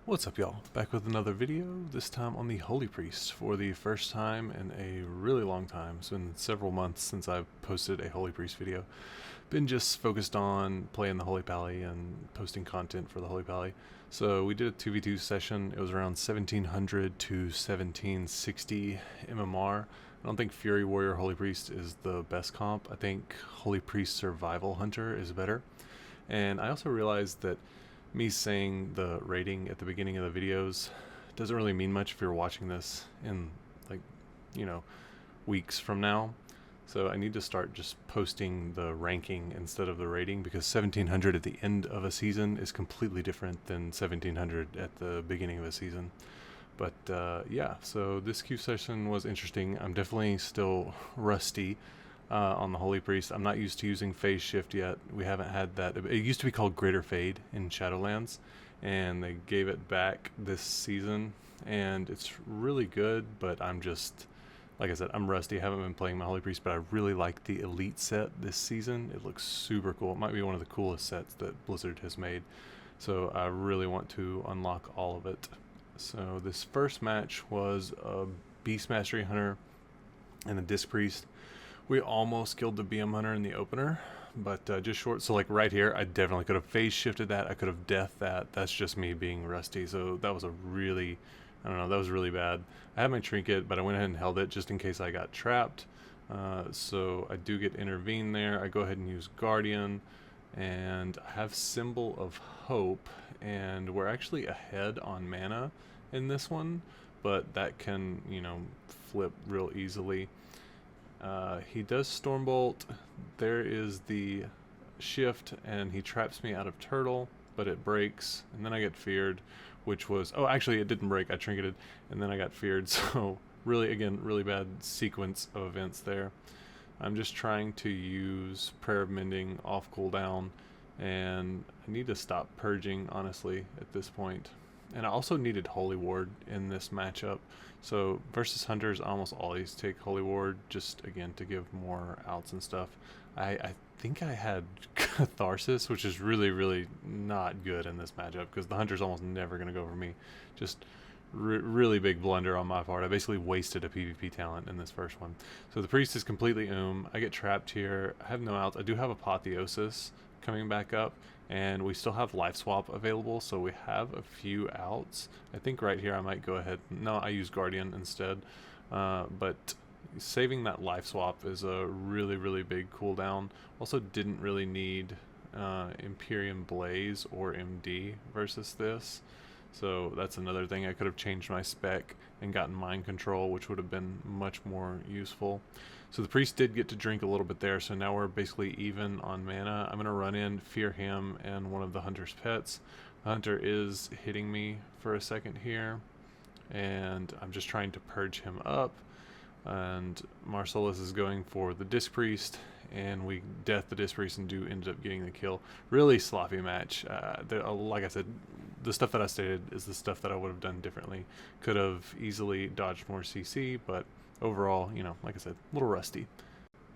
What's up, y'all? Back with another video, this time on the Holy Priest for the first time in a really long time. It's been several months since I've posted a Holy Priest video. Been just focused on playing the Holy Pally and posting content for the Holy Pally. So we did a 2v2 session. It was around 1700 to 1760 MMR. I don't think Fury Warrior Holy Priest is the best comp. I think Holy Priest Survival Hunter is better. And I also realized that me saying the rating at the beginning of the videos doesn't really mean much if you're watching this in, like, weeks from now. So I need to start just posting the ranking instead of the rating, because 1700 at the end of a season is completely different than 1700 at the beginning of a season. But yeah, so this Q session was interesting. I'm definitely still rusty on the Holy Priest. I'm not used to using phase shift yet. We haven't had that. It used to be called Greater Fade in Shadowlands, and they gave it back this season, and it's really good, but I'm just, like I said, I'm rusty. I haven't been playing my Holy Priest, but I really like the Elite set this season. It looks super cool. It might be one of the coolest sets that Blizzard has made, so I really want to unlock all of it. So this first match was a Beast Mastery Hunter and a Disc Priest. We almost killed the BM Hunter in the opener, but just short. So like right here, I definitely could have phase shifted that. I could have deathed that. That's just me being rusty. So that was a really, I don't know, that was really bad. I had my trinket, but I went ahead and held it just in case I got trapped. So I do get intervene there. I go ahead and use Guardian, and I have Symbol of Hope, and we're actually ahead on mana in this one, but that can, flip real easily. He does Stormbolt. There is the shift, and he traps me out of Turtle, but it breaks, and then I get feared, which was, oh, actually it didn't break. I trinketed, and then I got feared. So really, again, really bad sequence of events there. I'm just trying to use Prayer of Mending off cooldown, and I need to stop purging, honestly, at this point. And I also needed Holy Ward in this matchup. So versus Hunters, I almost always take Holy Ward, just again to give more outs and stuff. I think I had Catharsis, which is really, really not good in this matchup, because the Hunter's almost never going to go for me. Just really big blunder on my part. I basically wasted a PvP talent in this first one. So the Priest is completely I get trapped here. I have no outs. I do have Apotheosis coming back up, and we still have life swap available, so we have a few outs. I think right here I might go ahead, no, I use Guardian instead, but saving that life swap is a really big cooldown. Also didn't really need Imperium Blaze or MD versus this, so that's another thing. I could have changed my spec and gotten Mind Control, which would have been much more useful. So the Priest did get to drink a little bit there, so now we're basically even on mana. I'm going to run in, fear him, and one of the Hunter's pets. The Hunter is hitting me for a second here, and I'm just trying to purge him up. And Marcellus is going for the Disc Priest, and we death the Disc Priest and do end up getting the kill. Really sloppy match. Like I said, the stuff that I stated is the stuff that I would have done differently. Could have easily dodged more CC, but overall, like I said, a little rusty.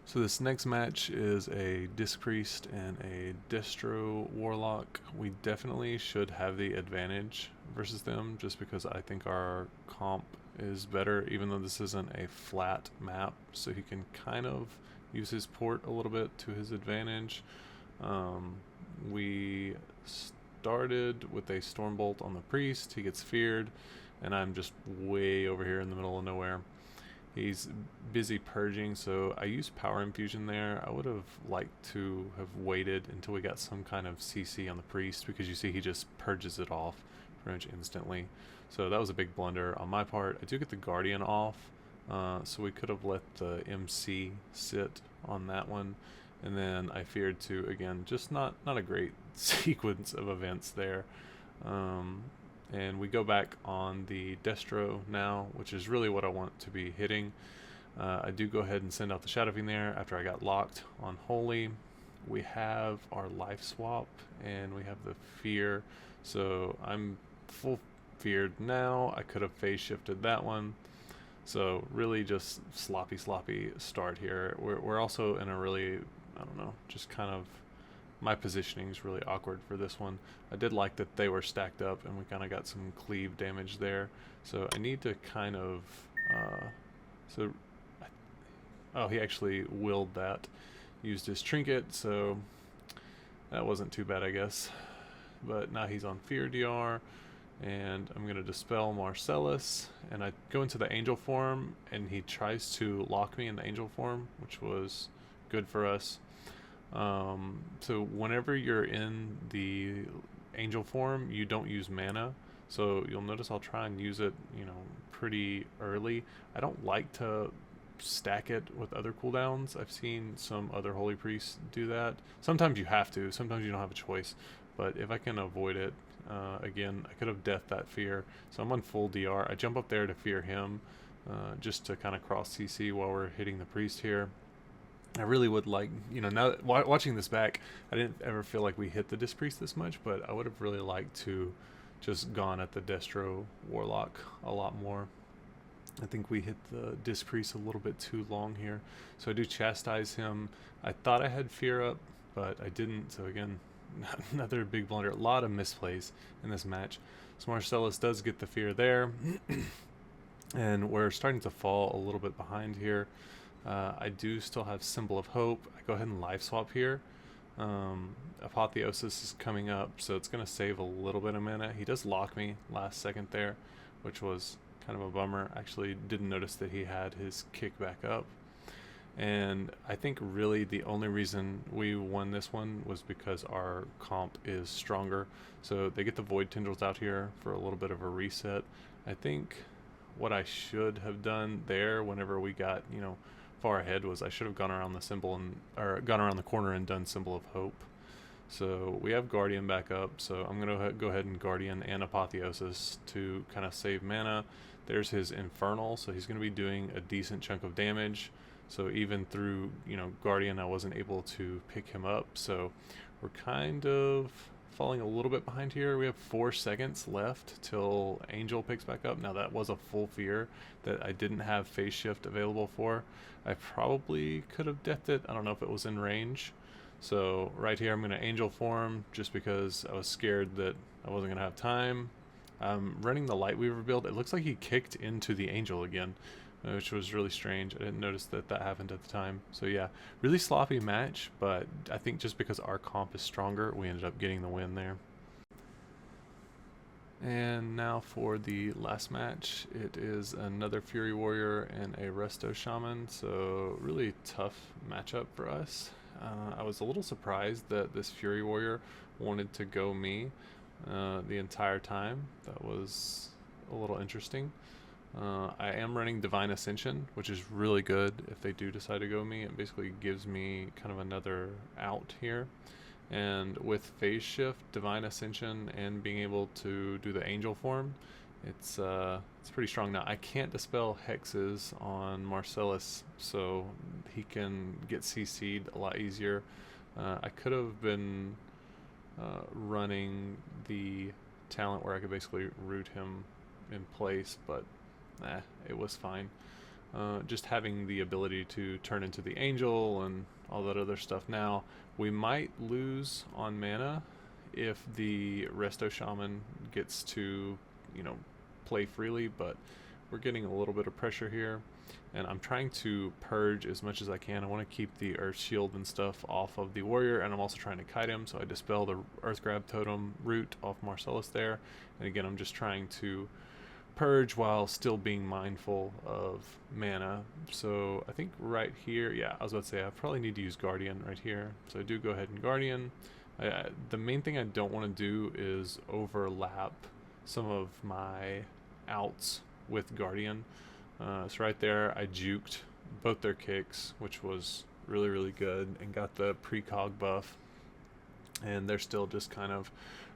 So this next match is a Disc Priest and a Destro Warlock. We definitely should have the advantage versus them, just because I think our comp is better, even though this isn't a flat map, so he can kind of use his port a little bit to his advantage. We started with a Stormbolt on the Priest. He gets feared, and I'm just way over here in the middle of nowhere. He's busy purging, so I used Power Infusion there. I would have liked to have waited until we got some kind of CC on the Priest, because you see he just purges it off pretty much instantly. So that was a big blunder on my part. I do get the Guardian off, so we could have let the MC sit on that one. And then I feared to, again, just not a great sequence of events there. And we go back on the Destro now, which is really what I want to be hitting. I do go ahead and send out the Shadow Fiend there after I got locked on Holy. We have our life swap, and we have the fear. So I'm full feared now. I could have phase shifted that one. So really just sloppy start here. We're also in a really, I don't know, just kind of my positioning is really awkward for this one. I did like that they were stacked up and we kind of got some cleave damage there. So I need to kind of, so, oh, he actually willed that. Used his trinket, so that wasn't too bad, I guess. But now he's on Fear DR, and I'm going to Dispel Marcellus, and I go into the angel form, and he tries to lock me in the angel form, which was good for us. So whenever you're in the angel form, you don't use mana. So you'll notice I'll try and use it, pretty early. I don't like to stack it with other cooldowns. I've seen some other holy priests do that. Sometimes you have to, sometimes you don't have a choice. But if I can avoid it, again, I could have deathed that fear. So I'm on full DR. I jump up there to fear him, just to kind of cross CC while we're hitting the priest here. I really would like, now that, watching this back, I didn't ever feel like we hit the Disc Priest this much, but I would have really liked to just gone at the Destro Warlock a lot more. I think we hit the Disc Priest a little bit too long here. So I do chastise him. I thought I had fear up, but I didn't. So again, another big blunder. A lot of misplays in this match. So Marcellus does get the fear there. And we're starting to fall a little bit behind here. I do still have Symbol of Hope. I go ahead and life swap here. Apotheosis is coming up, so it's going to save a little bit of mana. He does lock me last second there, which was kind of a bummer. Actually didn't notice that he had his kick back up. And I think really the only reason we won this one was because our comp is stronger. So they get the Void Tendrils out here for a little bit of a reset. I think what I should have done there whenever we got, far ahead was I should have gone around the symbol or gone around the corner and done Symbol of Hope. So we have Guardian back up, so I'm going to go ahead and Guardian and Apotheosis to kind of save mana. There's his Infernal, so he's going to be doing a decent chunk of damage. So even through, Guardian, I wasn't able to pick him up. So we're kind of falling a little bit behind here. We have 4 seconds left till Angel picks back up. Now that was a full fear that I didn't have Phase Shift available for. I probably could have deathed it. I don't know if it was in range. So right here I'm going to Angel form just because I was scared that I wasn't going to have time. I'm running the Lightweaver build. It looks like he kicked into the Angel again, which was really strange. I didn't notice that happened at the time. So yeah, really sloppy match, but I think just because our comp is stronger, we ended up getting the win there. And now for the last match, it is another Fury Warrior and a Resto Shaman, so really tough matchup for us. I was a little surprised that this Fury Warrior wanted to go me the entire time. That was a little interesting. I am running Divine Ascension, which is really good if they do decide to go me. It basically gives me kind of another out here. And with Phase Shift, Divine Ascension, and being able to do the Angel form, it's pretty strong. Now, I can't dispel hexes on Marcellus, so he can get CC'd a lot easier. I could have been running the talent where I could basically root him in place, but it was fine. Just having the ability to turn into the Angel and all that other stuff. Now, we might lose on mana if the Resto Shaman gets to, play freely, but we're getting a little bit of pressure here, and I'm trying to purge as much as I can. I want to keep the Earth Shield and stuff off of the Warrior, and I'm also trying to kite him, so I dispel the Earth Grab Totem root off Marcellus there, and again, I'm just trying to purge while still being mindful of mana. So I think right here, yeah, I was about to say I probably need to use Guardian right here, so I do go ahead and Guardian. The main thing I don't want to do is overlap some of my outs with Guardian. So right there I juked both their kicks, which was really, really good, and got the precog buff, and they're still just kind of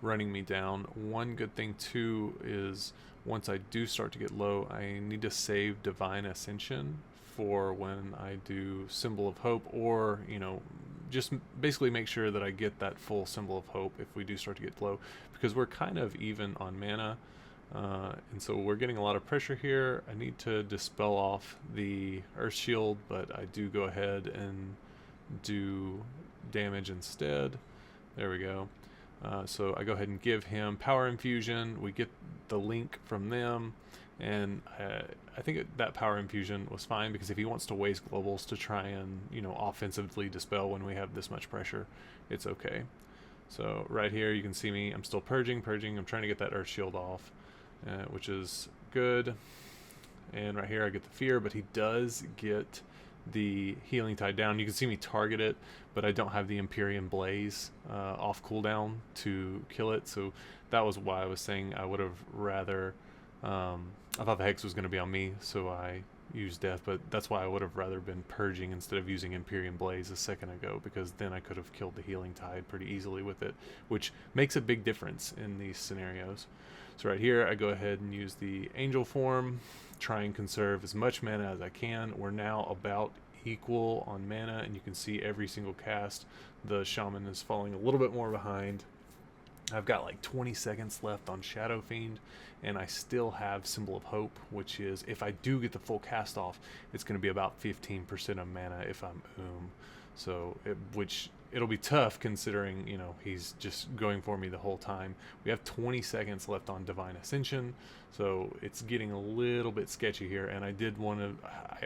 running me down. One good thing too is once I do start to get low, I need to save Divine Ascension for when I do Symbol of Hope, or just basically make sure that I get that full Symbol of Hope if we do start to get low, because we're kind of even on mana, and so we're getting a lot of pressure here. I need to dispel off the Earth Shield, but I do go ahead and do damage instead. There we go. So I go ahead and give him power infusion. We get the link from them, and I think that power infusion was fine, because if he wants to waste globals to try and, you know, offensively dispel when we have this much pressure, it's okay. So right here you can see me, I'm still purging. I'm trying to get that earth shield off, which is good. And right here I get the fear, but he does get the healing tide down. You can see me target it, but I don't have the Empyrean Blaze off cooldown to kill it, so that was why I was saying I would have rather I thought the hex was going to be on me, so I used death, but that's why I would have rather been purging instead of using Empyrean Blaze a second ago, because then I could have killed the healing tide pretty easily with it, which makes a big difference in these scenarios. So right here I go ahead and use the angel form, try and conserve as much mana as I can. We're now about equal on mana, and you can see every single cast the shaman is falling a little bit more behind. I've got like 20 seconds left on Shadow Fiend, and I still have Symbol of Hope, which is, if I do get the full cast off, it's going to be about 15% of mana if I'm So, which it'll be tough considering, you know, he's just going for me the whole time. We have 20 seconds left on Divine Ascension, so it's getting a little bit sketchy here, and I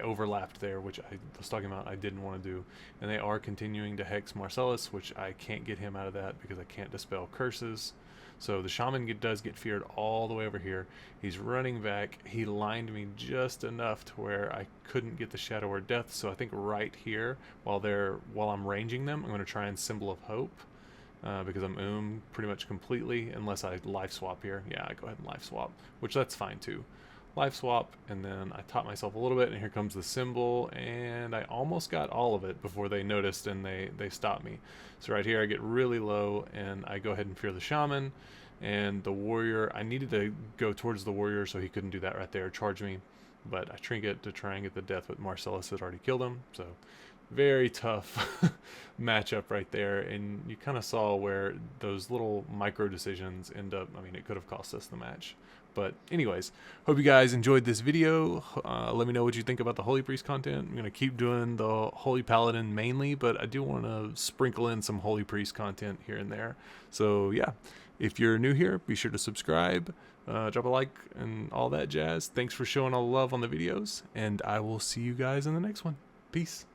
overlapped there, which I was talking about I didn't want to do. And they are continuing to hex Marcellus, which I can't get him out of that because I can't dispel curses. So the shaman does get feared all the way over here. He's running back. He lined me just enough to where I couldn't get the Shadow or Death. So I think right here, while I'm ranging them, I'm going to try and Symbol of Hope, because I'm pretty much completely, unless I life swap here. Yeah, I go ahead and life swap, which that's fine too. Life swap, and then I taught myself a little bit, and here comes the symbol, and I almost got all of it before they noticed and they stopped me. So right here I get really low, and I go ahead and fear the shaman, and the warrior, I needed to go towards the warrior so he couldn't do that right there, charge me, but I trinket to try and get the death, but Marcellus had already killed him. So very tough matchup right there, and you kind of saw where those little micro decisions end up. I mean, it could have cost us the match. But anyways, hope you guys enjoyed this video. Let me know what you think about the Holy Priest content. I'm going to keep doing the Holy Paladin mainly, but I do want to sprinkle in some Holy Priest content here and there. So yeah, if you're new here, be sure to subscribe, drop a like, and all that jazz. Thanks for showing all the love on the videos, and I will see you guys in the next one. Peace.